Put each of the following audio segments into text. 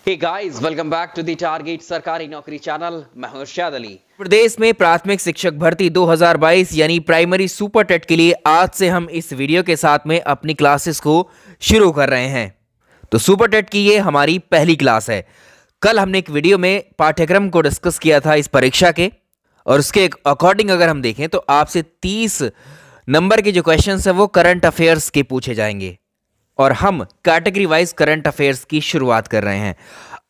Hey guys, welcome back to the target Sarkari Naukri channel. मैं हूं इरशाद अली। प्रदेश में प्राथमिक शिक्षक भर्ती 2022 यानी प्राइमरी सुपर टेट के लिए आज से हम इस वीडियो के साथ में अपनी क्लासेस को शुरू कर रहे हैं। तो सुपर टेट की ये हमारी पहली क्लास है। कल हमने एक वीडियो में पाठ्यक्रम को डिस्कस किया था इस परीक्षा के, और उसके अकॉर्डिंग अगर हम देखें तो आपसे 30 नंबर के जो क्वेश्चंस हैं वो करंट अफेयर्स के पूछे जाएंगे, और हम कैटेगरी वाइज करंट अफेयर्स की शुरुआत कर रहे हैं।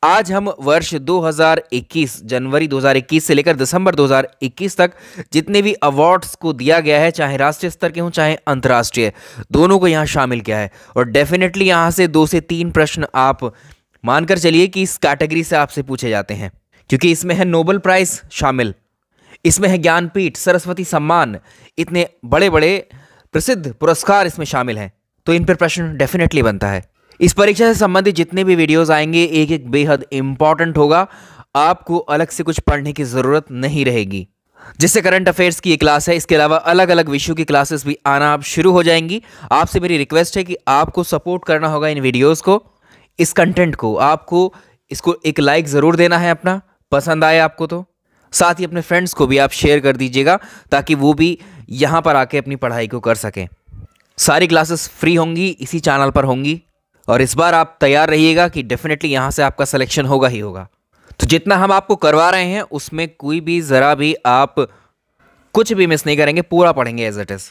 आज हम वर्ष 2021 जनवरी 2021 से लेकर दिसंबर 2021 तक जितने भी अवार्ड्स को दिया गया है, चाहे राष्ट्रीय स्तर के हों चाहे अंतर्राष्ट्रीय, दोनों को यहाँ शामिल किया है। और डेफिनेटली यहाँ से 2 से 3 प्रश्न आप मानकर चलिए कि इस कैटेगरी से आपसे पूछे जाते हैं, क्योंकि इसमें है नोबेल प्राइज शामिल, इसमें है ज्ञानपीठ, सरस्वती सम्मान, इतने बड़े बड़े प्रसिद्ध पुरस्कार इसमें शामिल हैं। तो इन पर प्रश्न डेफिनेटली बनता है। इस परीक्षा से संबंधित जितने भी वीडियोस आएंगे एक एक बेहद इंपॉर्टेंट होगा, आपको अलग से कुछ पढ़ने की ज़रूरत नहीं रहेगी। जिससे करंट अफेयर्स की ये क्लास है, इसके अलावा अलग अलग विषयों की क्लासेस भी आना अब शुरू हो जाएंगी। आपसे मेरी रिक्वेस्ट है कि आपको सपोर्ट करना होगा इन वीडियोज़ को, इस कंटेंट को। आपको इसको एक लाइक ज़रूर देना है अपना, पसंद आए आपको तो। साथ ही अपने फ्रेंड्स को भी आप शेयर कर दीजिएगा ताकि वो भी यहाँ पर आके अपनी पढ़ाई को कर सकें। सारी क्लासेस फ्री होंगी, इसी चैनल पर होंगी, और इस बार आप तैयार रहिएगा कि डेफिनेटली यहाँ से आपका सिलेक्शन होगा ही होगा। तो जितना हम आपको करवा रहे हैं उसमें कोई भी ज़रा भी आप कुछ भी मिस नहीं करेंगे, पूरा पढ़ेंगे एज इट इज़।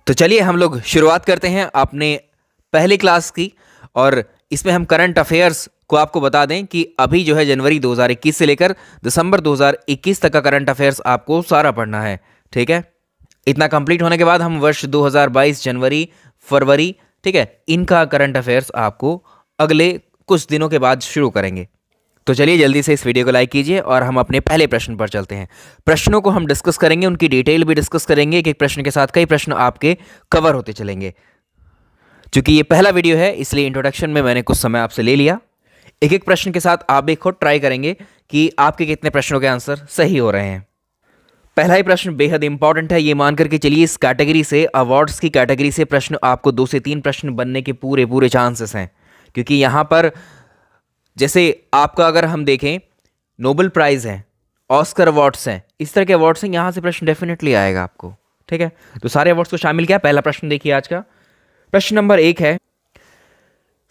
तो चलिए हम लोग शुरुआत करते हैं अपने पहली क्लास की, और इसमें हम करंट अफेयर्स को आपको बता दें कि अभी जो है जनवरी 2021 से लेकर दिसंबर 2021 तक का करंट अफेयर्स आपको सारा पढ़ना है, ठीक है। इतना कंप्लीट होने के बाद हम वर्ष 2022 जनवरी फरवरी, ठीक है, इनका करंट अफेयर्स आपको अगले कुछ दिनों के बाद शुरू करेंगे। तो चलिए जल्दी से इस वीडियो को लाइक कीजिए और हम अपने पहले प्रश्न पर चलते हैं। प्रश्नों को हम डिस्कस करेंगे, उनकी डिटेल भी डिस्कस करेंगे, एक एक प्रश्न के साथ कई प्रश्न आपके कवर होते चलेंगे। चूंकि ये पहला वीडियो है इसलिए इंट्रोडक्शन में मैंने कुछ समय आपसे ले लिया। एक एक प्रश्न के साथ आप भी खुद ट्राई करेंगे कि आपके कितने प्रश्नों के आंसर सही हो रहे हैं। पहला ही प्रश्न बेहद इंपॉर्टेंट है, ये मान करके चलिए इस कैटेगरी से, अवार्ड्स की कैटेगरी से प्रश्न आपको 2 से 3 प्रश्न बनने के पूरे चांसेस हैं। क्योंकि यहाँ पर जैसे आपका अगर हम देखें नोबेल प्राइज़ है, ऑस्कर अवार्ड्स हैं, इस तरह के अवार्ड्स हैं, यहाँ से प्रश्न डेफिनेटली आएगा आपको, ठीक है। तो सारे अवार्ड्स को शामिल किया। पहला प्रश्न देखिए आज का। प्रश्न नंबर 1 है,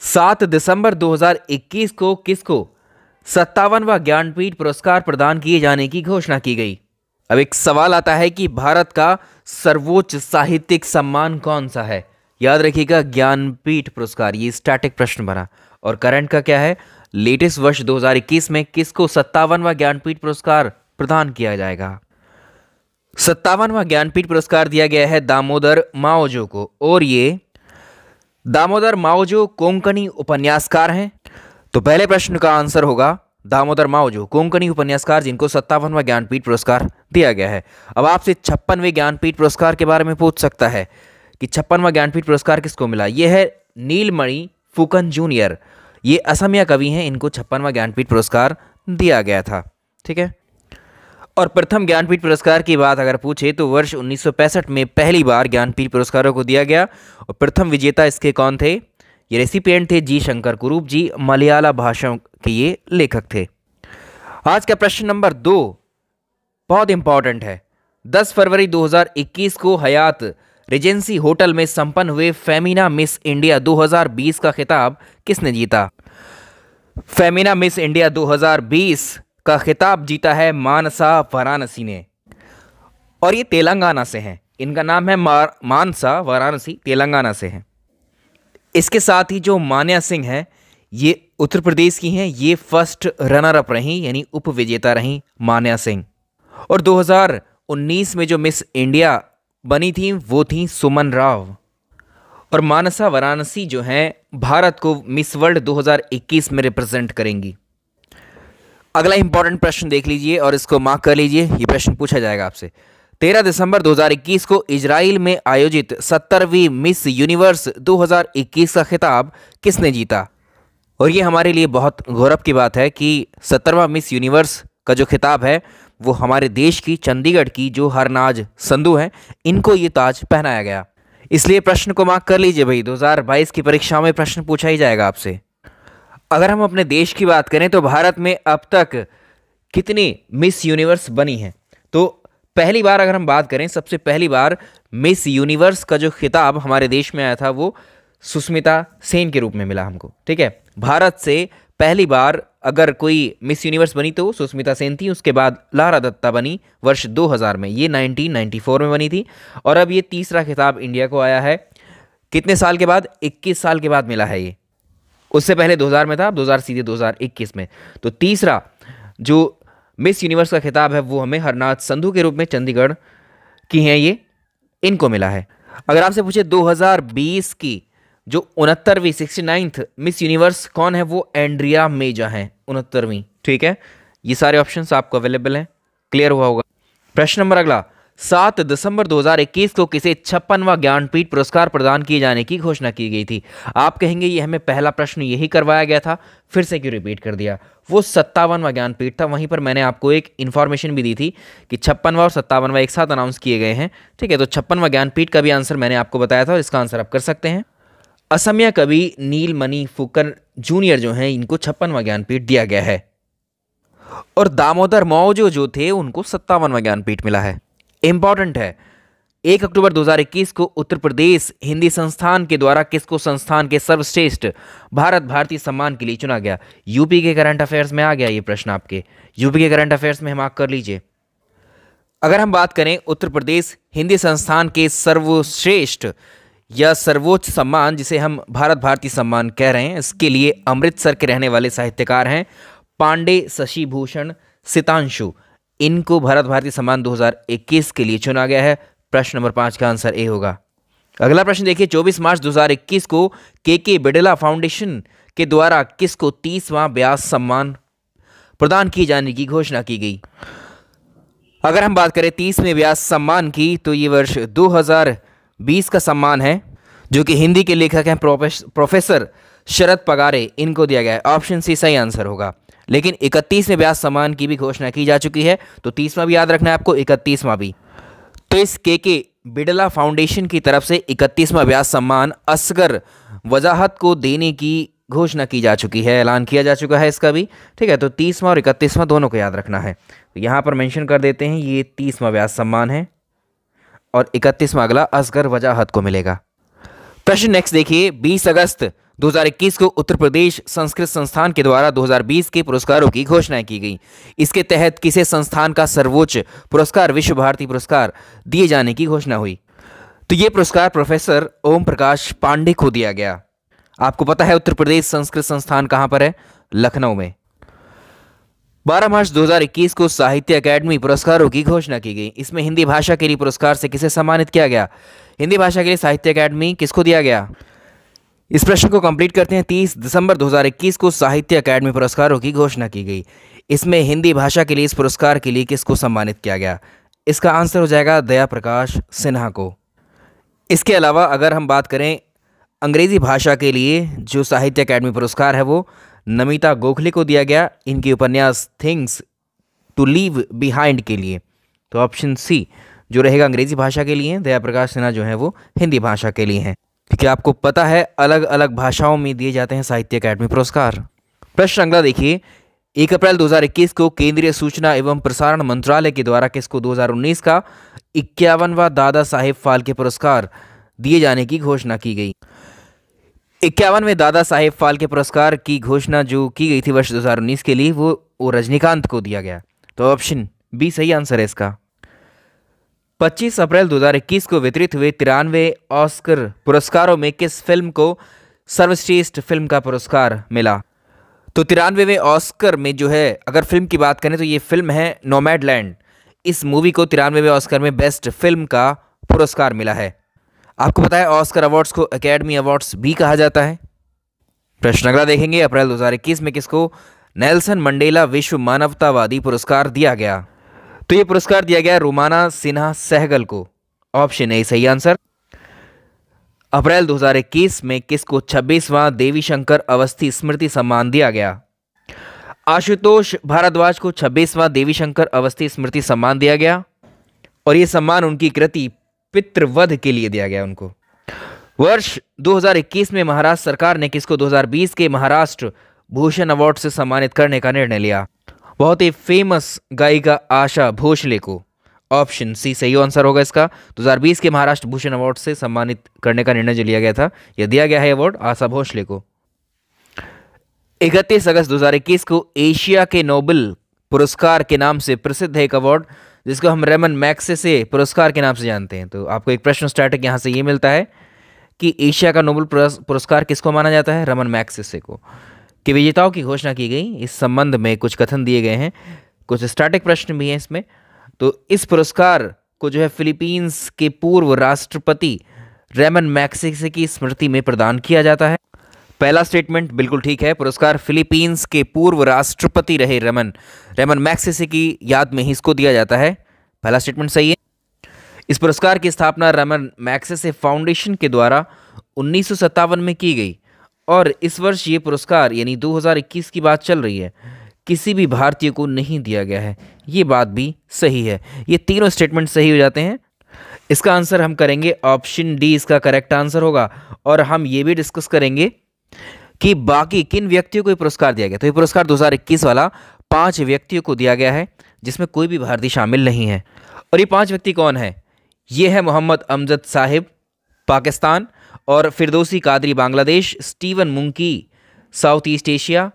7 दिसंबर 2021 को किसको 57वां ज्ञानपीठ पुरस्कार प्रदान किए जाने की घोषणा की गई। अब एक सवाल आता है कि भारत का सर्वोच्च साहित्यिक सम्मान कौन सा है। याद रखिएगा ज्ञानपीठ पुरस्कार, ये स्टैटिक प्रश्न बना। और करंट का क्या है, लेटेस्ट वर्ष 2021 में किसको 57वां ज्ञानपीठ पुरस्कार प्रदान किया जाएगा। 57वां ज्ञानपीठ पुरस्कार दिया गया है दामोदर माओजो को, और ये दामोदर माओजो कोंकणी उपन्यासकार हैं। तो पहले प्रश्न का आंसर होगा दामोदर माओजो, कोंकणी उपन्यासकार, जिनको 57वां ज्ञानपीठ पुरस्कार दिया गया है। अब आपसे 56वें ज्ञानपीठ पुरस्कार के बारे में पूछ सकता है कि 56वां ज्ञानपीठ पुरस्कार किसको मिला। यह है नीलमणि फुकन जूनियर, ये असमिया कवि हैं, इनको 56वां ज्ञानपीठ पुरस्कार दिया गया था, ठीक है। और प्रथम ज्ञानपीठ पुरस्कार की बात अगर पूछे तो वर्ष 1965 में पहली बार ज्ञानपीठ पुरस्कारों को दिया गया, और प्रथम विजेता इसके कौन थे, ये रेसिपिएंट थे जी शंकर कुरूप जी, मलयाला भाषा के ये लेखक थे। आज का प्रश्न नंबर 2 बहुत इंपॉर्टेंट है। 10 फरवरी 2021 को हयात रेजेंसी होटल में संपन्न हुए फेमिना मिस इंडिया 2020 का खिताब किसने जीता। फेमिना मिस इंडिया 2020 का खिताब जीता है मानसा वाराणसी ने, और ये तेलंगाना से हैं। इनका नाम है मानसा वाराणसी, तेलंगाना से हैं। इसके साथ ही जो मान्या सिंह हैं ये उत्तर प्रदेश की हैं, ये फर्स्ट रनर अप रहीं, यानी उप विजेता रहीं मान्या सिंह। और 2019 में जो मिस इंडिया बनी थी वो थी सुमन राव। और मानसा वाराणसी जो हैं भारत को मिस वर्ल्ड 2021 में रिप्रेजेंट करेंगी। अगला इंपॉर्टेंट प्रश्न देख लीजिए और इसको मार्क कर लीजिए, ये प्रश्न पूछा जाएगा आपसे। 13 दिसंबर 2021 को इजराइल में आयोजित 70वीं मिस यूनिवर्स 2021 का खिताब किसने जीता। और ये हमारे लिए बहुत गौरव की बात है कि 70वां मिस यूनिवर्स का जो खिताब है वो हमारे देश की, चंडीगढ़ की जो हरनाज संधू हैं, इनको ये ताज पहनाया गया। इसलिए प्रश्न को मार्क कर लीजिए भाई, 2022 की परीक्षा में प्रश्न पूछा ही जाएगा आपसे। अगर हम अपने देश की बात करें तो भारत में अब तक कितनी मिस यूनिवर्स बनी हैं? तो पहली बार अगर हम बात करें, सबसे पहली बार मिस यूनिवर्स का जो खिताब हमारे देश में आया था वो सुष्मिता सेन के रूप में मिला हमको। ठीक है, भारत से पहली बार अगर कोई मिस यूनिवर्स बनी तो सुष्मिता सेन थी। उसके बाद लारा दत्ता बनी वर्ष 2000 में, ये 1994 में बनी थी। और अब ये तीसरा खिताब इंडिया को आया है। कितने साल के बाद? 21 साल के बाद मिला है ये। उससे पहले 2000 में था, अब 2000 सीधे 2021 में। तो तीसरा जो मिस यूनिवर्स का खिताब है वो हमें हरनाथ संधू के रूप में, चंडीगढ़ की हैं ये, इनको मिला है। अगर आपसे पूछे 2020 की जो 69वीं 69th मिस यूनिवर्स कौन है, वो एंड्रिया मेजा हैं, 69वीं। ठीक है, ये सारे ऑप्शंस आपको अवेलेबल हैं, क्लियर हुआ होगा। प्रश्न नंबर अगला, 7 दिसंबर 2021 को किसे 56वां ज्ञानपीठ पुरस्कार प्रदान किए जाने की घोषणा की गई थी? आप कहेंगे ये हमें पहला प्रश्न यही करवाया गया था, फिर से क्यों रिपीट कर दिया? वो 57वां ज्ञानपीठ था। वहीं पर मैंने आपको एक इन्फॉर्मेशन भी दी थी कि 56वां और 57वां एक साथ अनाउंस किए गए हैं। ठीक है, तो 56वां ज्ञानपीठ का भी आंसर मैंने आपको बताया था और इसका आंसर आप कर सकते हैं। असमिया कवि नीलमणि फुकन जूनियर जो हैं, इनको 56वां ज्ञानपीठ दिया गया है। और दामोदर मौजो जो थे उनको 57वां ज्ञानपीठ मिला है। इंपॉर्टेंट है, 1 अक्टूबर 2021 को उत्तर प्रदेश हिंदी संस्थान के द्वारा किसको संस्थान के सर्वश्रेष्ठ भारत भारती सम्मान के लिए चुना गया? यूपी के करंट अफेयर्स में आ गया ये प्रश्न आपके, यूपी के करंट अफेयर्स में मार्क कर लीजिए। अगर हम बात करें उत्तर प्रदेश हिंदी संस्थान के सर्वश्रेष्ठ या सर्वोच्च सम्मान, जिसे हम भारत भारती सम्मान कह रहे हैं, इसके लिए अमृतसर के रहने वाले साहित्यकार हैं पांडे शशि भूषण सितांशु। इनको भारत भारती सम्मान 2021 के लिए चुना गया है। प्रश्न नंबर 5 का आंसर ए होगा। अगला प्रश्न देखिए, 24 मार्च 2021 को के बिड़ला फाउंडेशन के द्वारा किसको 30वां व्यास सम्मान प्रदान किए जाने की घोषणा की गई? अगर हम बात करें 30वें व्यास सम्मान की, तो ये वर्ष 2020 का सम्मान है, जो कि हिंदी के लेखक हैं प्रोफेसर शरद पगारे, इनको दिया गया है। ऑप्शन सी सही आंसर होगा। लेकिन 31वें व्यास सम्मान की भी घोषणा की जा चुकी है, तो 30वां भी याद रखना है आपको, 31वां भी। तो इस के बिड़ला फाउंडेशन की तरफ से 31वां व्यास सम्मान असगर वजाहत को देने की घोषणा की जा चुकी है, ऐलान किया जा चुका है इसका भी। ठीक है, तो 30वां और 31वां दोनों को याद रखना है। तो यहाँ पर मेंशन कर देते हैं, ये 30वां व्यास सम्मान है और 31वां अगला असगर वजाहत को मिलेगा। प्रश्न नेक्स्ट देखिए, 20 अगस्त 2021 को उत्तर प्रदेश संस्कृत संस्थान के द्वारा 2020 के पुरस्कारों की घोषणा की गई। इसके तहत किसे संस्थान का सर्वोच्च पुरस्कार विश्व भारती पुरस्कार दिए जाने की घोषणा हुई? तो ये पुरस्कार प्रोफेसर ओम प्रकाश पांडे को दिया गया। आपको पता है उत्तर प्रदेश संस्कृत संस्थान कहां पर है? लखनऊ में। 12 मार्च 2021 को साहित्य अकादमी पुरस्कारों की घोषणा की गई। इसमें हिंदी भाषा के लिए पुरस्कार से किसे सम्मानित किया गया? हिंदी भाषा के लिए साहित्य अकादमी किसको दिया गया? इस प्रश्न को कंप्लीट करते हैं। 30 दिसंबर 2021 को साहित्य अकादमी पुरस्कारों की घोषणा की गई। इसमें हिंदी भाषा के लिए इस पुरस्कार के लिए किसको सम्मानित किया गया? इसका आंसर हो जाएगा दया प्रकाश सिन्हा को। इसके अलावा अगर हम बात करें अंग्रेजी भाषा के लिए जो साहित्य अकादमी पुरस्कार है वो नमिता गोखले को दिया गया, इनके उपन्यास थिंग्स टू लीव बिहाइंड के लिए। तो ऑप्शन सी जो रहेगा अंग्रेजी भाषा के लिए, दया प्रकाश सिन्हा जो है वो हिंदी भाषा के लिए हैं। क्योंकि आपको पता है अलग अलग भाषाओं में दिए जाते हैं साहित्य अकादमी पुरस्कार। प्रश्न अगला देखिए, 1 अप्रैल 2021 को केंद्रीय सूचना एवं प्रसारण मंत्रालय के द्वारा किसको 2019 का 51वां दादा साहेब फाल्के पुरस्कार दिए जाने की घोषणा की गई? 51वें दादा साहेब फाल्के पुरस्कार की घोषणा जो की गई थी वर्ष 2019 के लिए, वो रजनीकांत को दिया गया। तो ऑप्शन बी सही आंसर है इसका। 25 अप्रैल 2021 को वितरित हुए 93 ऑस्कर पुरस्कारों में किस फिल्म को सर्वश्रेष्ठ फिल्म का पुरस्कार मिला? तो 93वें ऑस्कर में जो है, अगर फिल्म की बात करें तो ये फिल्म है नोमैडलैंड। इस मूवी को 93वें ऑस्कर में बेस्ट फिल्म का पुरस्कार मिला है। आपको पता है ऑस्कर अवार्ड्स को एकेडमी अवार्ड्स भी कहा जाता है। प्रश्न अगला देखेंगे, अप्रैल 2021 में किसको नेल्सन मंडेला विश्व मानवतावादी पुरस्कार दिया गया? तो ये पुरस्कार दिया गया रोमाना सिन्हा सहगल को। ऑप्शन ए सही आंसर। अप्रैल 2021 में किसको 26वां देवी शंकर अवस्थी स्मृति सम्मान दिया गया? आशुतोष भारद्वाज को 26वां देवी शंकर अवस्थी स्मृति सम्मान दिया गया और ये सम्मान उनकी कृति पितृवध के लिए दिया गया उनको। वर्ष 2021 में महाराष्ट्र सरकार ने किसको 2020 के महाराष्ट्र भूषण अवार्ड से सम्मानित करने का निर्णय लिया? बहुत ही फेमस गायिका आशा भोसले को। ऑप्शन सी सही आंसर होगा इसका। 2020 के महाराष्ट्र भूषण अवार्ड से सम्मानित करने का निर्णय जो लिया गया था, यह दिया गया है अवार्ड आशा भोसले को। 31 अगस्त 2021 को एशिया के नोबेल पुरस्कार के नाम से प्रसिद्ध है एक अवार्ड, जिसको हम रेमन मैग्सेसे पुरस्कार के नाम से जानते हैं। तो आपको एक प्रश्न स्टार्टिंग यहाँ से ये मिलता है कि एशिया का नोबेल पुरस्कार किसको माना जाता है? रेमन मैग्सेसे को। कि विजेताओं की घोषणा की गई, इस संबंध में कुछ कथन दिए गए हैं, कुछ स्टैटिक प्रश्न भी हैं इसमें। तो इस पुरस्कार को जो है फिलीपींस के पूर्व राष्ट्रपति रेमन मैग्सेसे की स्मृति में प्रदान किया जाता है। पहला स्टेटमेंट बिल्कुल ठीक है, पुरस्कार फिलीपींस के पूर्व राष्ट्रपति रहे रेमन मैग्सेसे की याद में ही इसको दिया जाता है। पहला स्टेटमेंट सही है। इस पुरस्कार की स्थापना रेमन मैग्सेसे फाउंडेशन के द्वारा 1957 में की गई और इस वर्ष ये पुरस्कार यानी 2021 की बात चल रही है, किसी भी भारतीय को नहीं दिया गया है। ये बात भी सही है। ये तीनों स्टेटमेंट सही हो जाते हैं। इसका आंसर हम करेंगे ऑप्शन डी, इसका करेक्ट आंसर होगा। और हम ये भी डिस्कस करेंगे कि बाकी किन व्यक्तियों को ये पुरस्कार दिया गया। तो ये पुरस्कार 2021 वाला 5 व्यक्तियों को दिया गया है, जिसमें कोई भी भारतीय शामिल नहीं है। और ये 5 व्यक्ति कौन है? ये है मोहम्मद अमजद साहिब पाकिस्तान, और Firdausi Qadri Bangladesh, Steven Muncy south east Asia,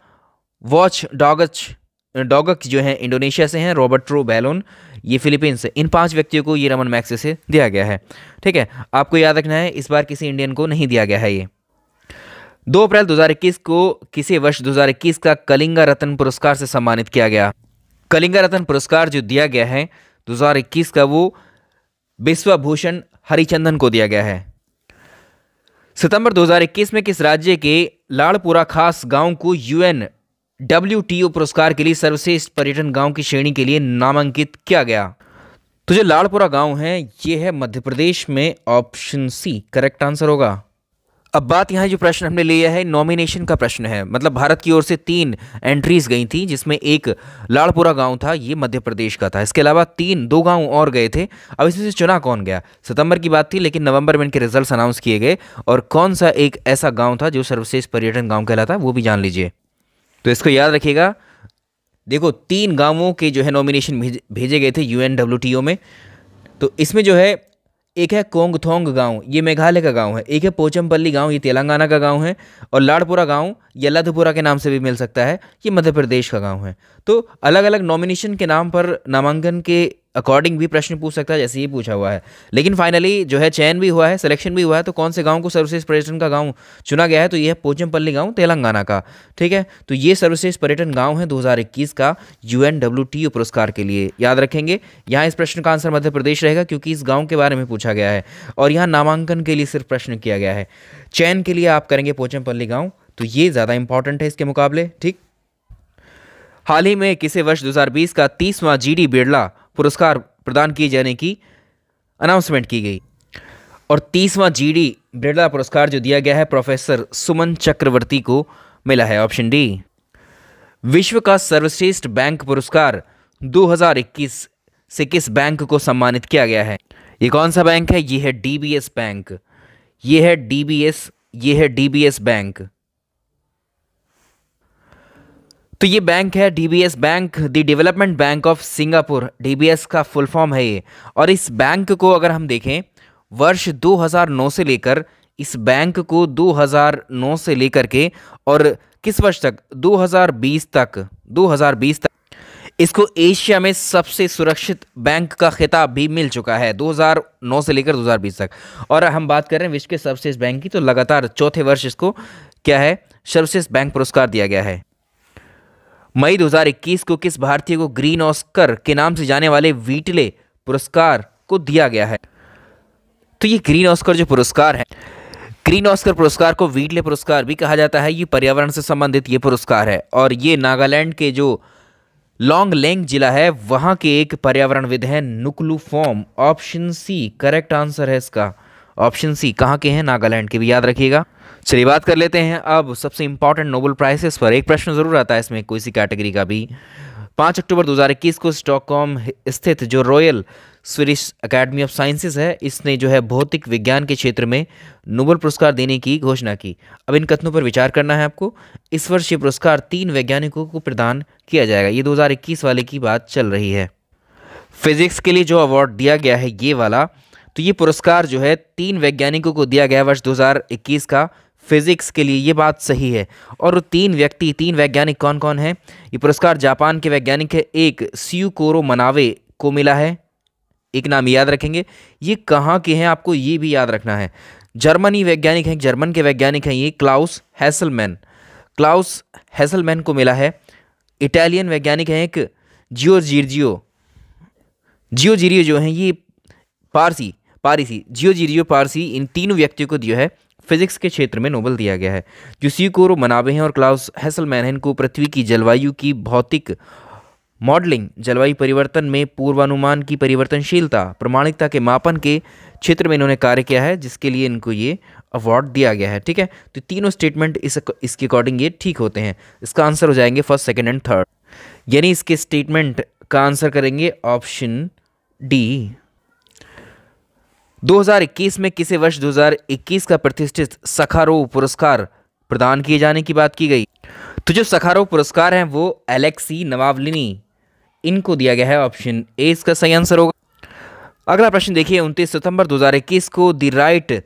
Watchdoc जो है इंडोनेशिया से हैं, रॉबर्टो बैलोन ये फिलीपींस से। इन 5 व्यक्तियों को ये रेमन मैग्सेसे दिया गया है। ठीक है, आपको याद रखना है इस बार किसी इंडियन को नहीं दिया गया है ये। 2 अप्रैल 2021 को किसी वर्ष 2021 का कलिंगा रत्न पुरस्कार से सम्मानित किया गया। कलिंगा रत्न पुरस्कार जो दिया गया है 2021 का, वो बिस्वा हरिचंदन को दिया गया है। सितंबर 2021 में किस राज्य के लाड़पुरा खास गांव को UNWTO पुरस्कार के लिए सर्वश्रेष्ठ पर्यटन गांव की श्रेणी के लिए नामांकित किया गया? तो जो लाड़पुरा गांव है ये है मध्य प्रदेश में। ऑप्शन सी करेक्ट आंसर होगा। अब बात यहाँ जो प्रश्न हमने लिया है नॉमिनेशन का प्रश्न है, मतलब भारत की ओर से 3 एंट्रीज गई थी, जिसमें एक लाड़पुरा गांव था, ये मध्य प्रदेश का था। इसके अलावा 2 गांव और गए थे। अब इसमें से चुना कौन गया? सितंबर की बात थी, लेकिन नवंबर में इनके रिजल्ट्स अनाउंस किए गए, और कौन सा एक ऐसा गाँव था जो सर्वश्रेष्ठ पर्यटन गाँव कहलाता है वो भी जान लीजिए। तो इसको याद रखिएगा। देखो 3 गाँवों के जो है नॉमिनेशन भेजे गए थे UNWTO में। तो इसमें जो है एक है कोंगथोंग गांव, ये मेघालय का गांव है। एक है पोचमपल्ली गांव, ये तेलंगाना का गांव है। और लाड़पुरा गांव या लधपुरा के नाम से भी मिल सकता है, ये मध्य प्रदेश का गांव है। तो अलग अलग नॉमिनेशन के नाम पर नामांकन के अकॉर्डिंग भी प्रश्न पूछ सकता है, जैसे ये पूछा हुआ है। लेकिन फाइनली जो है चयन भी हुआ है, सिलेक्शन भी हुआ है। तो कौन से गांव को सर्वश्रेष्ठ पर्यटन का गांव चुना गया है? तो ये है पोचमपल्ली गांव तेलंगाना का। ठीक है, तो ये सर्वश्रेष्ठ पर्यटन गांव है 2021 का UNWTO पुरस्कार के लिए। याद रखेंगे, यहाँ इस प्रश्न का आंसर मध्य प्रदेश रहेगा, क्योंकि इस गाँव के बारे में पूछा गया है और यहाँ नामांकन के लिए सिर्फ प्रश्न किया गया है। चयन के लिए आप करेंगे पोचमपल्ली गाँव, तो ये ज़्यादा इंपॉर्टेंट है इसके मुकाबले। ठीक, हाल ही में किसी वर्ष 2020 का 30वां GD बिरला पुरस्कार प्रदान किए जाने की अनाउंसमेंट की गई, और 30वां GD बिरला पुरस्कार जो दिया गया है प्रोफेसर सुमन चक्रवर्ती को मिला है। Option D. विश्व का सर्वश्रेष्ठ बैंक पुरस्कार 2021 से किस बैंक को सम्मानित किया गया है? ये कौन सा बैंक है? ये है DBS बैंक। ये है DBS बैंक। तो ये बैंक है DBS bank, the development bank of Singapore. DBS का फुल फॉर्म है ये। और इस बैंक को अगर हम देखें, वर्ष 2009 से लेकर इस बैंक को 2009 से लेकर के और किस वर्ष तक 2020 तक इसको एशिया में सबसे सुरक्षित बैंक का खिताब भी मिल चुका है 2009 से लेकर 2020 तक। और हम बात कर रहे हैं विश्व के सर्वश्रेष्ठ बैंक की, तो लगातार चौथे वर्ष इसको क्या है सर्वश्रेष्ठ बैंक पुरस्कार दिया गया है। मई 2021 को किस भारतीय को ग्रीन ऑस्कर के नाम से जाने वाले व्हीटले पुरस्कार को दिया गया है? तो ये ग्रीन ऑस्कर जो पुरस्कार है, ग्रीन ऑस्कर पुरस्कार को व्हीटले पुरस्कार भी कहा जाता है। ये पर्यावरण से संबंधित ये पुरस्कार है, और ये नागालैंड के जो लॉन्गलेंग जिला है वहाँ के एक पर्यावरणविद हैं नुकलू फॉर्म। ऑप्शन सी करेक्ट आंसर है इसका। ऑप्शन सी कहाँ के हैं? नागालैंड के, भी याद रखिएगा। चलिए बात कर लेते हैं अब सबसे इंपॉर्टेंट नोबेल प्राइजेस पर। एक प्रश्न जरूर आता है इसमें कोई सी कैटेगरी का भी, 5 अक्टूबर 2021 को स्टॉकहोम स्थित जो royal Swedish academy of sciences है, इसने जो है भौतिक विज्ञान के क्षेत्र में नोबेल पुरस्कार देने की घोषणा की। अब इन कथनों पर विचार करना है आपको। इस वर्ष ये पुरस्कार 3 वैज्ञानिकों को प्रदान किया जाएगा। ये 2021 वाले की बात चल रही है। फिजिक्स के लिए जो अवार्ड दिया गया है ये वाला, तो ये पुरस्कार जो है 3 वैज्ञानिकों को दिया गया वर्ष 2021 का फिजिक्स के लिए। ये बात सही है। और वो 3 वैज्ञानिक कौन कौन हैं? ये पुरस्कार जापान के वैज्ञानिक है, एक स्यूकोरो मनावे को मिला है, एक नाम याद रखेंगे। ये कहाँ के हैं आपको ये भी याद रखना है। जर्मनी वैज्ञानिक हैं, जर्मन के वैज्ञानिक हैं ये, क्लाउस हैसलमैन को मिला है। इटालियन वैज्ञानिक हैं एक जियो जीरियो जो हैं ये पारसी जियो पारसी। इन तीनों व्यक्तियों को दिया है फिजिक्स के क्षेत्र में नोबेल दिया गया है। जो स्यूकोरो मनावे हैं और क्लाउस हैसलमैन हैं, इनको पृथ्वी की जलवायु की भौतिक मॉडलिंग, जलवायु परिवर्तन में पूर्वानुमान की परिवर्तनशीलता, प्रमाणिकता के मापन के क्षेत्र में इन्होंने कार्य किया है, जिसके लिए इनको ये अवार्ड दिया गया है। ठीक है, तो तीनों स्टेटमेंट इसके अकॉर्डिंग ये ठीक होते हैं। इसका आंसर हो जाएंगे फर्स्ट, सेकंड एंड थर्ड, यानी इसके स्टेटमेंट का आंसर करेंगे ऑप्शन डी। 2021 में किसे वर्ष 2021 का प्रतिष्ठित सखारोव पुरस्कार प्रदान किए जाने की बात की गई? तो जो सखारोव पुरस्कार हैं वो एलेक्सी नवाल्नी इनको दिया गया है। ऑप्शन ए इसका सही आंसर होगा। अगला प्रश्न देखिए, 29 सितंबर 2021 को द राइट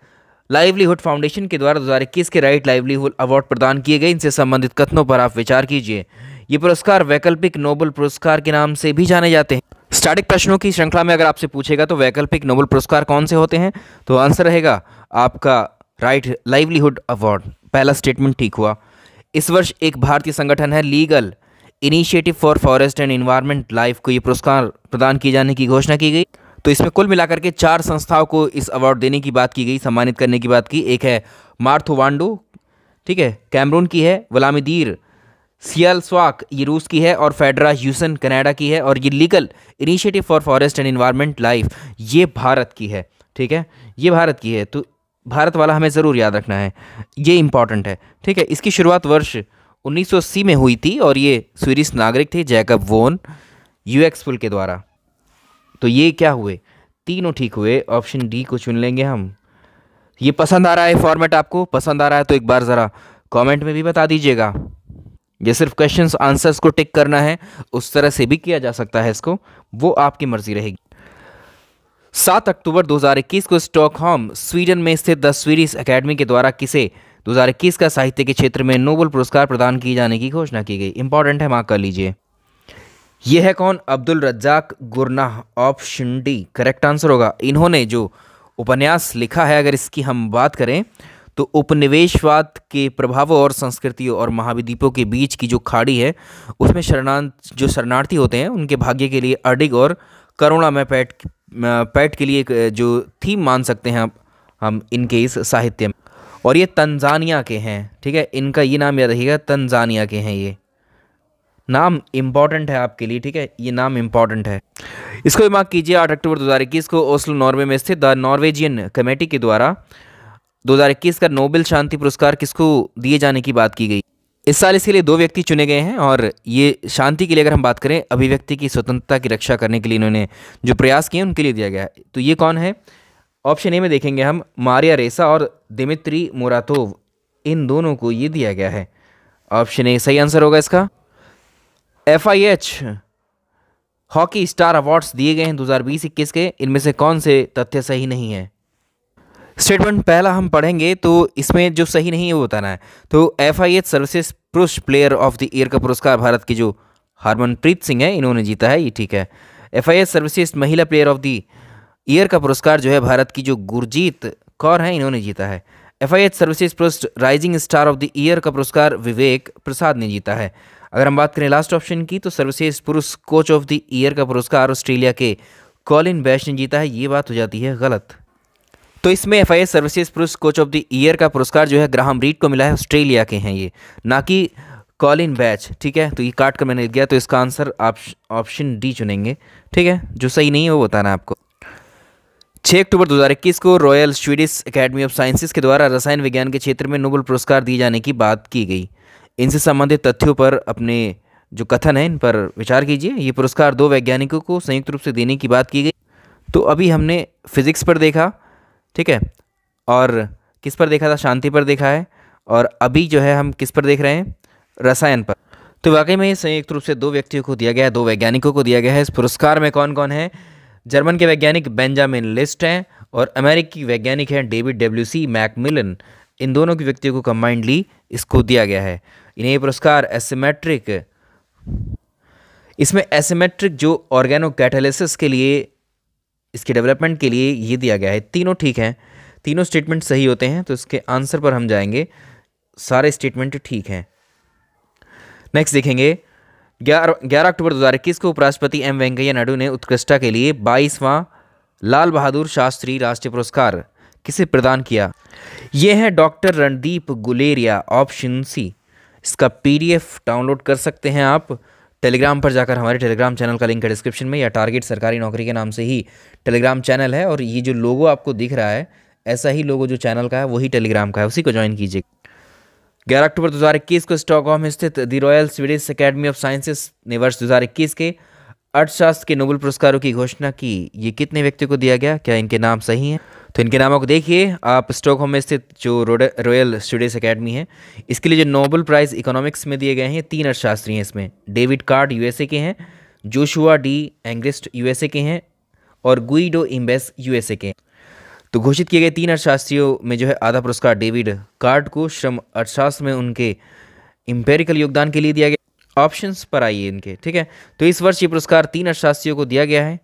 लाइवलीहुड फाउंडेशन के द्वारा 2021 के राइट लाइवलीहुड अवार्ड प्रदान किए गए। इनसे संबंधित कथनों पर आप विचार कीजिए। ये पुरस्कार वैकल्पिक नोबेल पुरस्कार के नाम से भी जाने जाते हैं। स्टैटिक प्रश्नों की श्रृंखला में अगर आपसे पूछेगा तो वैकल्पिक नोबेल पुरस्कार कौन से होते हैं, तो आंसर रहेगा आपका राइट लाइवलीहुड अवार्ड। पहला स्टेटमेंट ठीक हुआ। इस वर्ष एक भारतीय संगठन है legal initiative for forest and environment life को ये पुरस्कार प्रदान किए जाने की घोषणा की गई। तो इसमें कुल मिलाकर के 4 संस्थाओं को इस अवार्ड देने की बात की गई, सम्मानित करने की बात की। एक है मार्थो वांडो, ठीक है, कैमरून की है, व्लादिमीर सियालस्वाक ये रूस की है, और फेडरा ह्यूसन कनाडा की है, और ये legal initiative for forest and environment life ये भारत की है। ठीक है, ये भारत की है, तो भारत वाला हमें ज़रूर याद रखना है, ये इंपॉर्टेंट है। ठीक है, इसकी शुरुआत वर्ष 1980 में हुई थी और ये स्वीडिश नागरिक थे जैकब वोन यूएक्सफुल के द्वारा। तो ये क्या हुए, तीनों ठीक हुए। ऑप्शन डी को चुन लेंगे हम। ये पसंद आ रहा है फॉर्मेट, आपको पसंद आ रहा है तो एक बार ज़रा कमेंट में भी बता दीजिएगा। ये सिर्फ क्वेश्चंस आंसर्स को टिक करना है, उस तरह से भी किया जा सकता है इसको, वो आपकी मर्जी रहेगी। 7 अक्टूबर 2021 को स्टॉकहोम स्वीडन में स्थित द स्वीडिश एकेडमी के द्वारा किसे 2021 का साहित्य के क्षेत्र में नोबेल पुरस्कार प्रदान किए जाने की घोषणा की गई। इंपॉर्टेंट है, मार्क कर लीजिए। यह है कौन? Abdulrazak Gurnah. Option D correct answer होगा। इन्होंने जो उपन्यास लिखा है, अगर इसकी हम बात करें तो उपनिवेशवाद के प्रभावों और संस्कृतियों और महाद्वीपों के बीच की जो खाड़ी है उसमें शरणार्थी होते हैं उनके भाग्य के लिए अडिग और करुणा में पैट के लिए एक जो थीम मान सकते हैं हम इनके इस साहित्य में। और ये तंजानिया के हैं। ठीक है, इनका ये नाम याद रखिएगा, तंजानिया के हैं। ये नाम इम्पॉर्टेंट है आपके लिए। ठीक है, ये नाम इम्पॉर्टेंट है, इसको भी मार्क कीजिए। 8 अक्टूबर 2021 को ओस्लो नॉर्वे में स्थित द नॉर्वेजियन कमेटी के द्वारा 2021 का नोबेल शांति पुरस्कार किसको दिए जाने की बात की गई। इस साल इसके लिए 2 व्यक्ति चुने गए हैं, और ये शांति के लिए अगर हम बात करें, अभिव्यक्ति की स्वतंत्रता की रक्षा करने के लिए इन्होंने जो प्रयास किए उनके लिए दिया गया है। तो ये कौन है? ऑप्शन ए में देखेंगे हम, मारिया रेसा और दिमित्री मुरातोव, इन दोनों को ये दिया गया है। ऑप्शन ए सही आंसर होगा इसका। FIH हॉकी स्टार अवार्ड्स दिए गए हैं 2020-21 के, इनमें से कौन से तथ्य सही नहीं है? स्टेटमेंट पहला हम पढ़ेंगे तो इसमें जो सही नहीं है वो बताना है। तो FIH सर्विसेज पुरुष प्लेयर ऑफ द ईयर का पुरस्कार भारत की जो हरमनप्रीत सिंह है इन्होंने जीता है, ये ठीक है। FIH सर्विसेज महिला प्लेयर ऑफ द ईयर का पुरस्कार जो है भारत की जो गुरजीत कौर हैं इन्होंने जीता है। FIH सर्विसेज पुरुष rising star of the year का पुरस्कार विवेक प्रसाद ने जीता है। अगर हम बात करें लास्ट ऑप्शन की तो सर्विसेज पुरुष कोच ऑफ द ईयर का पुरस्कार ऑस्ट्रेलिया के कॉलिन बैश ने जीता है, ये बात हो जाती है गलत। तो इसमें FIH सर्विसेज पुरुष कोच ऑफ द ईयर का पुरस्कार जो है ग्राहम रीड को मिला है, ऑस्ट्रेलिया के हैं ये, ना कि कॉलिन बैच। ठीक है, तो ये काट कर मैंने दिया, तो इसका आंसर आप ऑप्शन डी चुनेंगे। ठीक है, जो सही नहीं है वो बताना है आपको। 6 अक्टूबर 2021 को royal Swedish academy of sciences के द्वारा रसायन विज्ञान के क्षेत्र में नोबेल पुरस्कार दिए जाने की बात की गई। इनसे संबंधित तथ्यों पर अपने जो कथन है इन पर विचार कीजिए। ये पुरस्कार 2 वैज्ञानिकों को संयुक्त रूप से देने की बात की गई। तो अभी हमने फिजिक्स पर देखा, ठीक है, और किस पर देखा था, शांति पर देखा है, और अभी जो है हम किस पर देख रहे हैं, रसायन पर। तो वाकई में ये संयुक्त रूप से 2 व्यक्तियों को दिया गया है, 2 वैज्ञानिकों को दिया गया है। इस पुरस्कार में कौन कौन है? जर्मन के वैज्ञानिक बेंजामिन लिस्ट हैं और अमेरिकी वैज्ञानिक हैं डेविड डब्ल्यू.सी. मैकमिलन। इन दोनों की व्यक्तियों को कंबाइंडली इसको दिया गया है। इन्हें ये पुरस्कार इसमें एसिमेट्रिक जो ऑर्गेनो कैटालिसिस के लिए, इसके डेवलपमेंट के लिए ये दिया गया है। तीनों ठीक हैं, तीनों स्टेटमेंट सही होते हैं, तो इसके आंसर पर हम जाएंगे। सारे स्टेटमेंट ठीक हैं। नेक्स्ट देखेंगे, 11 अक्टूबर 2021 को उपराष्ट्रपति एम वेंकैया नायडू ने उत्कृष्टता के लिए 22वां लाल बहादुर शास्त्री राष्ट्रीय पुरस्कार किसे प्रदान किया? ये है doctor Randeep Guleria, option C. इसका PDF डाउनलोड कर सकते हैं आप टेलीग्राम पर जाकर। हमारे टेलीग्राम चैनल का लिंक है डिस्क्रिप्शन में, या टारगेट सरकारी नौकरी के नाम से ही टेलीग्राम चैनल है। और ये जो लोगो आपको दिख रहा है, ऐसा ही लोगो जो चैनल का है वही टेलीग्राम का है, उसी को ज्वाइन कीजिए। 11 अक्टूबर 2021 को स्टॉकहोम में स्थित the royal Swedish academy of sciences ने वर्ष 2021 के अर्थशास्त्र के नोबेल पुरस्कारों की घोषणा की। ये कितने व्यक्तियों को दिया गया? क्या इनके नाम सही हैं? तो इनके नामों को देखिए आप। स्टॉकहोम में स्थित जो रॉयल स्वीडिश एकेडमी है, इसके लिए जो नोबेल प्राइज़ इकोनॉमिक्स में दिए गए हैं, 3 अर्थशास्त्री हैं इसमें। डेविड कार्ड USA के हैं, जोशुआ डी एंग्रिस्ट USA के हैं, और गुइडो इम्बेस USA के हैं। तो घोषित किए गए 3 अर्थशास्त्रियों में जो है आधा पुरस्कार डेविड कार्ड को श्रम अर्थशास्त्र में उनके इंपेरिकल योगदान के लिए दिया गया। ऑप्शंस पर आइए इनके, ठीक है। तो इस वर्ष ये पुरस्कार 3 अर्थशास्त्रियों को दिया गया है,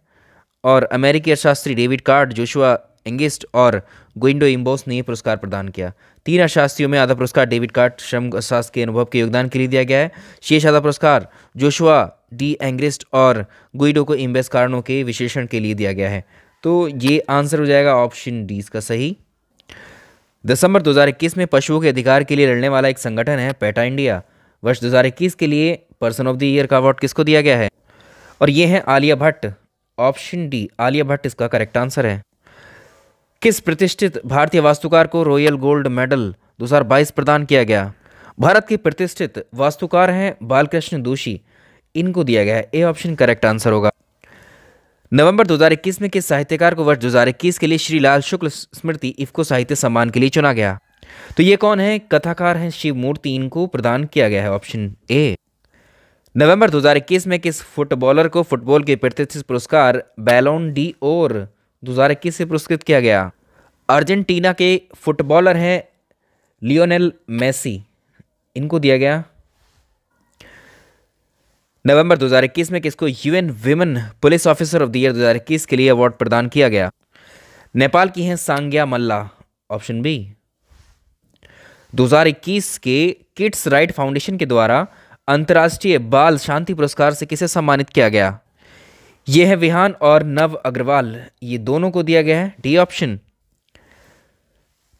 और अमेरिकी अर्थशास्त्री डेविड कार्ड, जोशुआ एंगिस्ट और गुइडो इम्बोस ने ये पुरस्कार प्रदान किया। 3 अर्थशास्त्रियों में आधा पुरस्कार डेविड कार्ड श्रम अर्थशास्त्र के अनुभव के योगदान के लिए दिया गया है। शेष आधा पुरस्कार जोशुआ डी एंग्रिस्ट और गुइडो को इम्बेस कारणों के विश्लेषण के लिए दिया गया है। तो ये आंसर हो जाएगा ऑप्शन डी इसका सही। दिसंबर 2021 में पशुओं के अधिकार के लिए लड़ने वाला एक संगठन है पेटा इंडिया। वर्ष 2021 के लिए पर्सन ऑफ द ईयर का अवार्ड किसको दिया गया है? और ये है आलिया भट्ट, ऑप्शन डी, आलिया भट्ट इसका करेक्ट आंसर है। किस प्रतिष्ठित भारतीय वास्तुकार को रॉयल गोल्ड मेडल 2022 प्रदान किया गया? भारत के प्रतिष्ठित वास्तुकार हैं बालकृष्ण दोषी, इनको दिया गया है। ए ऑप्शन करेक्ट आंसर होगा। नवंबर 2021 में किस साहित्यकार को वर्ष 2021 के लिए श्री लाल शुक्ल स्मृति इफ्को साहित्य सम्मान के लिए चुना गया? तो ये कौन है? कथाकार हैं शिव मूर्ति, इनको प्रदान किया गया है, ऑप्शन ए। नवंबर 2021 में किस फुटबॉलर को फुटबॉल के प्रतिष्ठित पुरस्कार बैलोन डी ओर 2021 से पुरस्कृत किया गया? अर्जेंटीना के फुटबॉलर हैं लियोनेल मेसी, इनको दिया गया। नवंबर 2021 में किसको UN women police officer of the year 2021 के लिए अवार्ड प्रदान किया गया? नेपाल की हैं सांग्या मल्ला, ऑप्शन बी। 2021 के किड्स राइट फाउंडेशन के द्वारा अंतर्राष्ट्रीय बाल शांति पुरस्कार से किसे सम्मानित किया गया? यह है विहान और नव अग्रवाल, ये दोनों को दिया गया है, डी ऑप्शन।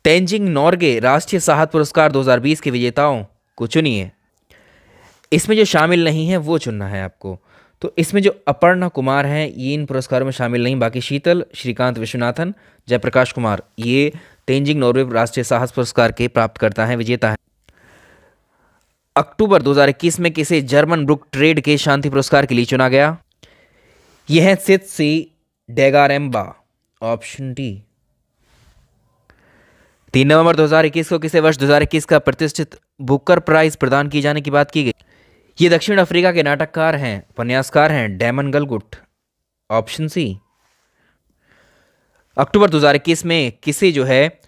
तेंजिंग नॉर्गे राष्ट्रीय साहस पुरस्कार 2020 के विजेताओं को चुनिए। इसमें जो शामिल नहीं है वो चुनना है आपको। तो इसमें जो अपर्णा कुमार हैं ये इन पुरस्कारों में शामिल नहीं, बाकी शीतल, श्रीकांत विश्वनाथन, जयप्रकाश कुमार ये तेंजिंग नॉर्वे राष्ट्रीय साहस पुरस्कार के प्राप्तकर्ता हैं, विजेता हैं। अक्टूबर 2021 में किसे जर्मन ब्रुक ट्रेड के शांति पुरस्कार के लिए चुना गया? यह है सित्सी डेगारेम्बा, ऑप्शन डी। 3 नवंबर 2021 को किसे वर्ष 2021 का प्रतिष्ठित बुकर प्राइज प्रदान किए जाने की बात की गई? ये दक्षिण अफ्रीका के नाटककार हैं, उपन्यासकार हैं डैमन गलगुट, ऑप्शन सी। अक्टूबर 2021 में किसे जो है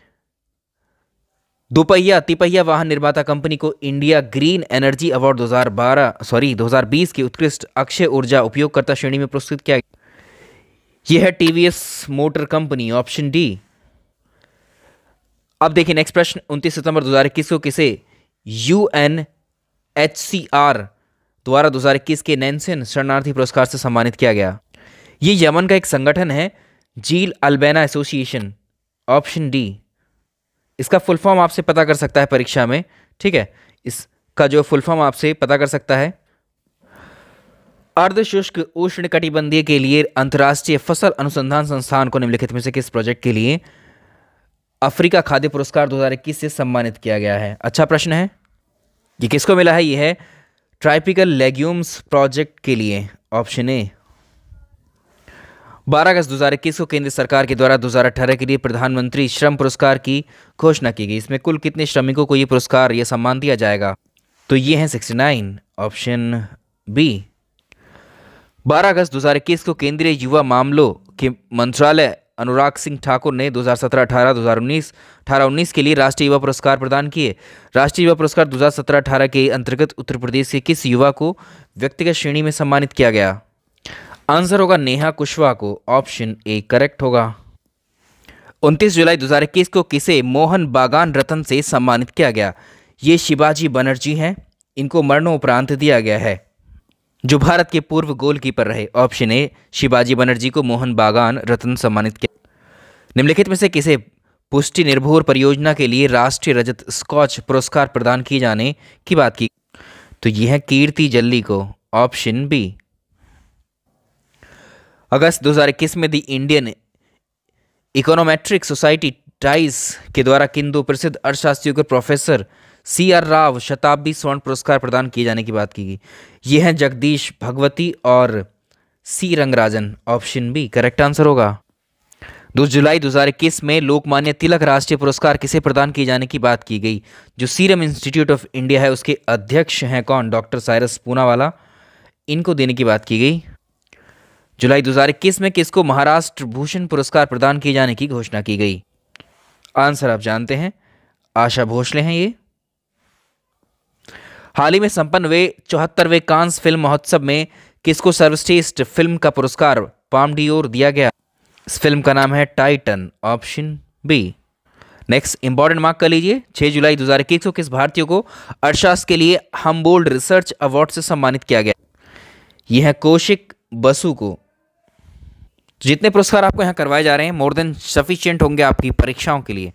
दोपहिया तिपहिया वाहन निर्माता कंपनी को इंडिया ग्रीन एनर्जी अवार्ड 2020 की उत्कृष्ट अक्षय ऊर्जा उपयोगकर्ता श्रेणी में पुरस्कृत किया गया? यह है TVS motor company, option D. अब देखिए नेक्स्ट प्रश्न, 29 सितंबर 2021 को किसे UNHCR द्वारा 2021 के नैन्सन शरणार्थी पुरस्कार से सम्मानित किया गया? ये यमन का एक संगठन है, जील अल्बेना एसोसिएशन, ऑप्शन डी। इसका फुल फॉर्म आपसे पता कर सकता है परीक्षा में, ठीक है। इसका जो फुल फॉर्म आपसे पता कर सकता है, अर्धशुष्क उष्णकटिबंधीय के लिए अंतर्राष्ट्रीय फसल अनुसंधान संस्थान को निम्नलिखित में से किस प्रोजेक्ट के लिए अफ्रीका खाद्य पुरस्कार 2021 से सम्मानित किया गया है? अच्छा प्रश्न है। ये किसको मिला है? ये है ट्राइपिकल लेग्यूम्स प्रोजेक्ट के लिए? Option A. 12 अगस्त 2021 को केंद्र सरकार के द्वारा 2018 के लिए प्रधानमंत्री श्रम पुरस्कार की घोषणा की गई। इसमें कुल कितने श्रमिकों को ये पुरस्कार, ये सम्मान दिया जाएगा? तो ये हैं 69, ऑप्शन बी। 12 अगस्त 2021 को केंद्रीय युवा मामलों के मंत्रालय अनुराग सिंह ठाकुर ने 2017-18, 2019 के लिए राष्ट्रीय युवा पुरस्कार प्रदान किए। राष्ट्रीय युवा पुरस्कार 2017-18 के अंतर्गत उत्तर प्रदेश के किस युवा को व्यक्तिगत श्रेणी में सम्मानित किया गया? आंसर होगा नेहा कुशवाहा को, ऑप्शन ए करेक्ट होगा। 29 जुलाई 2021 को किसे मोहन बागान रत्न से सम्मानित किया गया? ये शिवाजी बनर्जी हैं, इनको मरणोपरांत दिया गया है, जो भारत के पूर्व गोलकीपर रहे। ऑप्शन ए शिवाजी बनर्जी को मोहन बागान रत्न सम्मानित किया। निम्नलिखित में से किसे पुष्टि निर्भर परियोजना के लिए राष्ट्रीय रजत स्कॉच पुरस्कार प्रदान किए जाने की बात की? तो यह है कीर्ति जल्ली को, ऑप्शन बी। अगस्त 2021 में the Indian econometric society ties के द्वारा किन दो प्रसिद्ध अर्थशास्त्रियों को प्रोफेसर CR राव शताब्दी स्वर्ण पुरस्कार प्रदान किए जाने की बात की गई? ये हैं जगदीश भगवती और C Rangarajan, option B correct answer होगा। 2 जुलाई 2021 में लोकमान्य तिलक राष्ट्रीय पुरस्कार किसे प्रदान किए जाने की बात की गई? जो सीरम इंस्टीट्यूट ऑफ इंडिया है उसके अध्यक्ष हैं कौन? डॉक्टर साइरस पूनावाला, इनको देने की बात की गई। जुलाई 2021 में किसको महाराष्ट्र भूषण पुरस्कार प्रदान किए जाने की घोषणा की गई? आंसर आप जानते हैं, आशा भोसले हैं ये। हाल ही में संपन्न हुए 74वें कांस फिल्म महोत्सव में किसको सर्वश्रेष्ठ फिल्म का पुरस्कार पाम डियोर दिया गया? इस फिल्म का नाम है Titan, option B. Next important mark कर लीजिए, 6 जुलाई 2021 को किस भारतीय को अर्थशास्त्र के लिए हम्बोल्ड रिसर्च अवार्ड से सम्मानित किया गया? यह है कौशिक बसु को। जितने पुरस्कार आपको यहाँ करवाए जा रहे हैं मोर देन सफिशिएंट होंगे आपकी परीक्षाओं के लिए।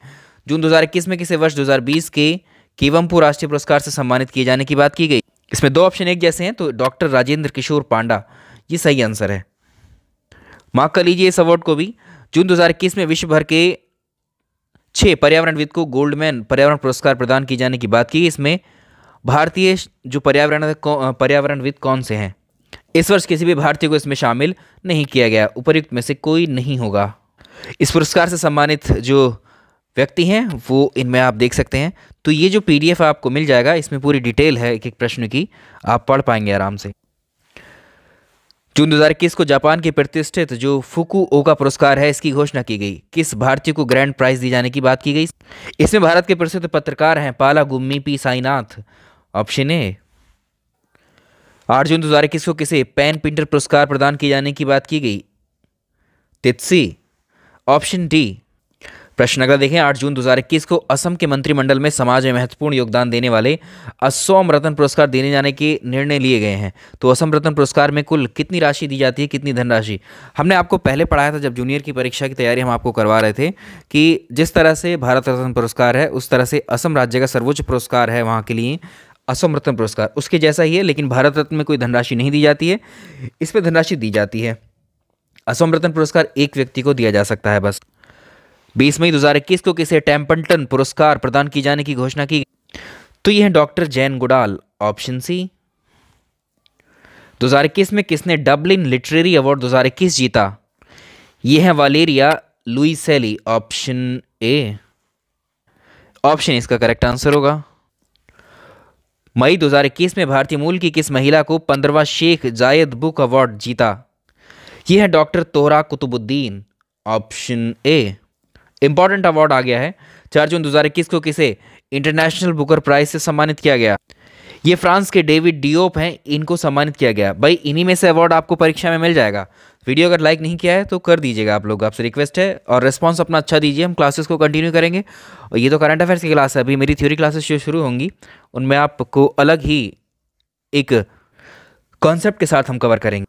जून 2021 में किसे वर्ष 2020 के केवमपु राष्ट्रीय पुरस्कार से सम्मानित किए जाने की बात की गई? इसमें दो ऑप्शन एक जैसे हैं, तो डॉक्टर राजेंद्र किशोर पांडा ये सही आंसर है, मार्क कर लीजिए इस अवार्ड को भी। जून 2021 में विश्व भर के 6 पर्यावरणविद को गोल्डमैन पर्यावरण पुरस्कार प्रदान किए जाने की बात की। इसमें भारतीय जो पर्यावरणविद कौन से हैं? इस वर्ष किसी भी भारतीय को इसमें शामिल नहीं किया गया, उपर्युक्त में से कोई नहीं होगा। इस पुरस्कार से सम्मानित जो व्यक्ति हैं वो इनमें आप देख सकते हैं। तो ये जो PDF आपको मिल जाएगा, इसमें पूरी डिटेल है एक एक प्रश्न की, आप पढ़ पाएंगे आराम से। जून 2021 को जापान के प्रतिष्ठित जो फुकुओका पुरस्कार है इसकी घोषणा की गई। किस भारतीय को ग्रैंड प्राइज दिए जाने की बात की गई? इसमें भारत के प्रसिद्ध पत्रकार हैं पाला गुम्मी साईनाथ, ऑप्शन ए। 8 जून 2021 को किसे पेन पिंटर पुरस्कार प्रदान किए जाने की बात की गई? तित्सी, ऑप्शन डी। प्रश्न अगला देखें, 8 जून 2021 को असम के मंत्रिमंडल में समाज में महत्वपूर्ण योगदान देने वाले असम रत्न पुरस्कार देने जाने के निर्णय लिए गए हैं। तो असम रत्न पुरस्कार में कुल कितनी राशि दी जाती है, कितनी धनराशि? हमने आपको पहले पढ़ाया था जब जूनियर की परीक्षा की तैयारी हम आपको करवा रहे थे कि जिस तरह से भारत रत्न पुरस्कार है उस तरह से असम राज्य का सर्वोच्च पुरस्कार है वहाँ के लिए असम रत्न पुरस्कार, उसके जैसा ही है, लेकिन भारत रत्न में कोई धनराशि नहीं दी जाती है, इसमें धनराशि दी जाती है। असम रत्न पुरस्कार एक व्यक्ति को दिया जा सकता है बस। 20 मई 2021 को किसे टेम्पल्टन पुरस्कार प्रदान की जाने की घोषणा की? तो यह है doctor Jane Goodall, option C. 2021 में किसने डबलिन लिटरेरी अवार्ड 2021 जीता? यह है वालेरिया लुइसेली, ऑप्शन ए। ऑप्शन इसका करेक्ट आंसर होगा। मई 2021 में भारतीय मूल की किस महिला को 15वां शेख जायद बुक अवार्ड जीता? यह है doctor Tahira Qutbuddin, option A. Important award आ गया है। 4 जून 2021 को किसे इंटरनेशनल बुकर प्राइज से सम्मानित किया गया? ये फ्रांस के डेविड डियोप हैं, इनको सम्मानित किया गया। भाई इन्हीं में से अवार्ड आपको परीक्षा में मिल जाएगा। वीडियो अगर लाइक नहीं किया है तो कर दीजिएगा आप लोग, आपसे रिक्वेस्ट है, और रिस्पांस अपना अच्छा दीजिए। हम क्लासेस को कंटिन्यू करेंगे और ये तो करंट अफेयर्स की क्लास है, अभी मेरी थ्योरी क्लासेस जो शुरू होंगी उनमें आपको अलग ही एक कॉन्सेप्ट के साथ हम कवर करेंगे।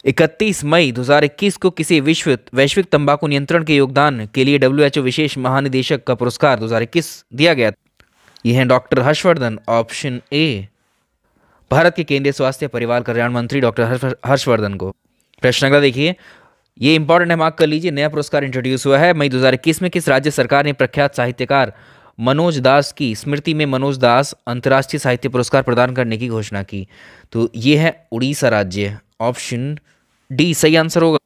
31 मई 2021 को किसी वैश्विक तंबाकू नियंत्रण के योगदान के लिए WHO विशेष महानिदेशक का पुरस्कार 2021 दिया गया। यह है doctor Harshvardhan, option A. Bharat के केंद्रीय स्वास्थ्य परिवार कल्याण मंत्री डॉक्टर हर्षवर्धन को। प्रश्न अगला देखिए, ये इंपॉर्टेंट है, मार्क कर लीजिए। नया पुरस्कार इंट्रोड्यूस हुआ है। मई 2021 में किस राज्य सरकार ने प्रख्यात साहित्यकार मनोज दास की स्मृति में मनोज दास अंतर्राष्ट्रीय साहित्य पुरस्कार प्रदान करने की घोषणा की? तो ये है उड़ीसा राज्य, ऑप्शन डी सही आंसर होगा।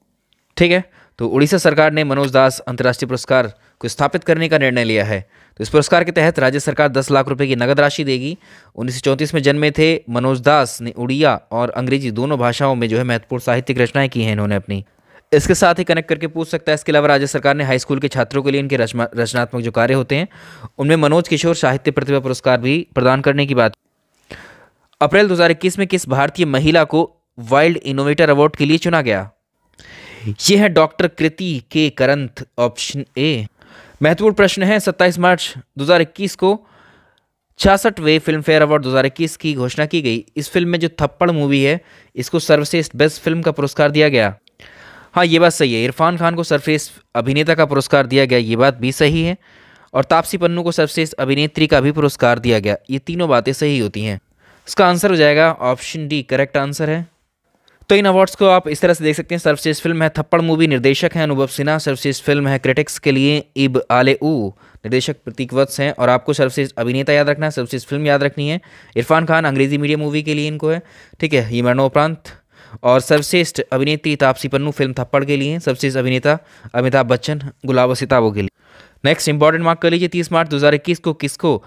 ठीक है, तो उड़ीसा सरकार ने मनोज दास अंतर्राष्ट्रीय पुरस्कार को स्थापित करने का निर्णय लिया है। तो इस पुरस्कार के तहत राज्य सरकार 10 लाख रुपए की नगद राशि देगी। 1934 में जन्मे थे मनोज दास ने उड़िया और अंग्रेजी दोनों भाषाओं में जो है महत्वपूर्ण साहित्यिक रचनाएं की हैं इन्होंने अपनी। इसके साथ ही कनेक्ट करके पूछ सकता है, इसके अलावा राज्य सरकार ने हाई स्कूल के छात्रों के लिए इनके रचनात्मक जो कार्य होते हैं उनमें मनोज किशोर साहित्य प्रतिभा पुरस्कार भी प्रदान करने की बात। अप्रैल 2021 में किस भारतीय महिला को वाइल्ड इनोवेटर अवार्ड के लिए चुना गया? यह है डॉक्टर कृति के करंथ, ऑप्शन ए। महत्वपूर्ण प्रश्न है, 27 मार्च 2021 को 66वें फिल्म फेयर अवार्ड 2021 की घोषणा की गई। इस फिल्म में जो थप्पड़ मूवी है इसको सर्वश्रेष्ठ बेस्ट फिल्म का पुरस्कार दिया गया। हाँ, ये बात सही है। इरफान खान को सर्वश्रेष्ठ अभिनेता का पुरस्कार दिया गया, ये बात भी सही है। और तापसी पन्नू को सर्वश्रेष्ठ अभिनेत्री का भी पुरस्कार दिया गया। ये तीनों बातें सही होती हैं। इसका आंसर हो जाएगा ऑप्शन डी, करेक्ट आंसर है। तो इन अवार्ड्स को आप इस तरह से देख सकते हैं। सर्वश्रेष्ठ फिल्म है थप्पड़ मूवी, निर्देशक हैं अनुभव सिन्हा। सर्वश्रेष्ठ फिल्म है क्रिटिक्स के लिए इब आलेऊ, निर्देशक प्रतीक वत्स हैं। और आपको सर्वश्रेष्ठ अभिनेता याद रखना है, सर्वश्रेष्ठ फिल्म याद रखनी है। इरफान खान अंग्रेजी मीडियम मूवी के लिए इनको है, ठीक है, ये मरणोपरांत। और सर्वश्रेष्ठ अभिनेत्री तापसी पन्नू फिल्म थप्पड़ के लिए। सर्वश्रेष्ठ अभिनेता अमिताभ बच्चन गुलाब सिताबों के लिए। नेक्स्ट इंपॉर्टेंट मार्क कर लीजिए, 30 मार्च 2021 को किसको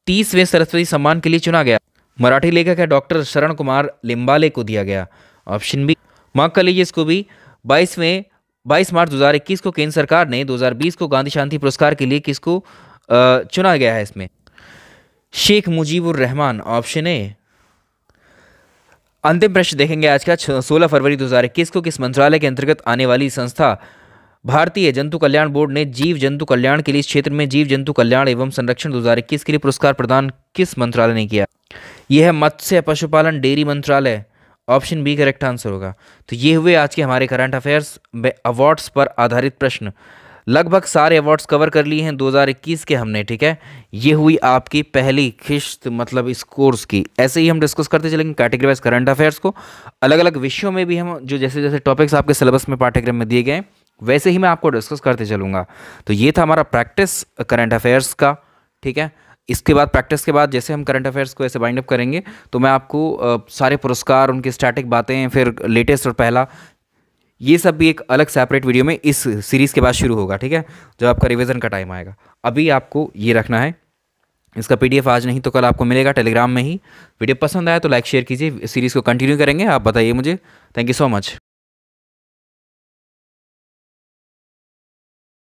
30वें सरस्वती सम्मान के लिए चुना गया? मराठी लेखक है डॉक्टर शरण कुमार लिम्बाले को दिया गया, ऑप्शन बी। मार्क कर लीजिए इसको भी। 22 मार्च 2021 को केंद्र सरकार ने 2020 को गांधी शांति पुरस्कार के लिए किसको चुना गया है? इसमें शेख मुजीबुर रहमान, ऑप्शन ए। अंतिम प्रश्न देखेंगे आज का। 16 फरवरी 2021 को किस मंत्रालय के अंतर्गत आने वाली संस्था भारतीय जंतु कल्याण बोर्ड ने जीव जंतु कल्याण के लिए इस क्षेत्र में जीव जंतु कल्याण एवं संरक्षण 2021 के लिए पुरस्कार प्रदान किस मंत्रालय ने किया? यह है मत्स्य पशुपालन डेयरी मंत्रालय, ऑप्शन बी करेक्ट आंसर होगा। तो ये हुए आज के हमारे करंट अफेयर्स अवार्ड्स पर आधारित प्रश्न। लगभग सारे अवार्ड्स कवर कर लिए हैं 2021 के हमने, ठीक है। ये हुई आपकी पहली किश्त मतलब इस कोर्स की। ऐसे ही हम डिस्कस करते चलेंगे कैटेगरी वाइज करंट अफेयर्स को। अलग अलग विषयों में भी हम जो जैसे जैसे टॉपिक्स आपके सिलेबस में पाठ्यक्रम में दिए गए वैसे ही मैं आपको डिस्कस करते चलूँगा। तो ये था हमारा प्रैक्टिस करंट अफेयर्स का, ठीक है। इसके बाद प्रैक्टिस के बाद जैसे हम करंट अफेयर्स को ऐसे बाइंड अप करेंगे तो मैं आपको सारे पुरस्कार, उनके स्टैटिक बातें, फिर लेटेस्ट और पहला, ये सब भी एक अलग सेपरेट वीडियो में इस सीरीज़ के बाद शुरू होगा, ठीक है, जब आपका रिवीजन का टाइम आएगा। अभी आपको ये रखना है, इसका पीडीएफ आज नहीं तो कल आपको मिलेगा टेलीग्राम में ही। वीडियो पसंद आया तो लाइक शेयर कीजिए, सीरीज़ को कंटिन्यू करेंगे। आप बताइए मुझे। Thank you so much.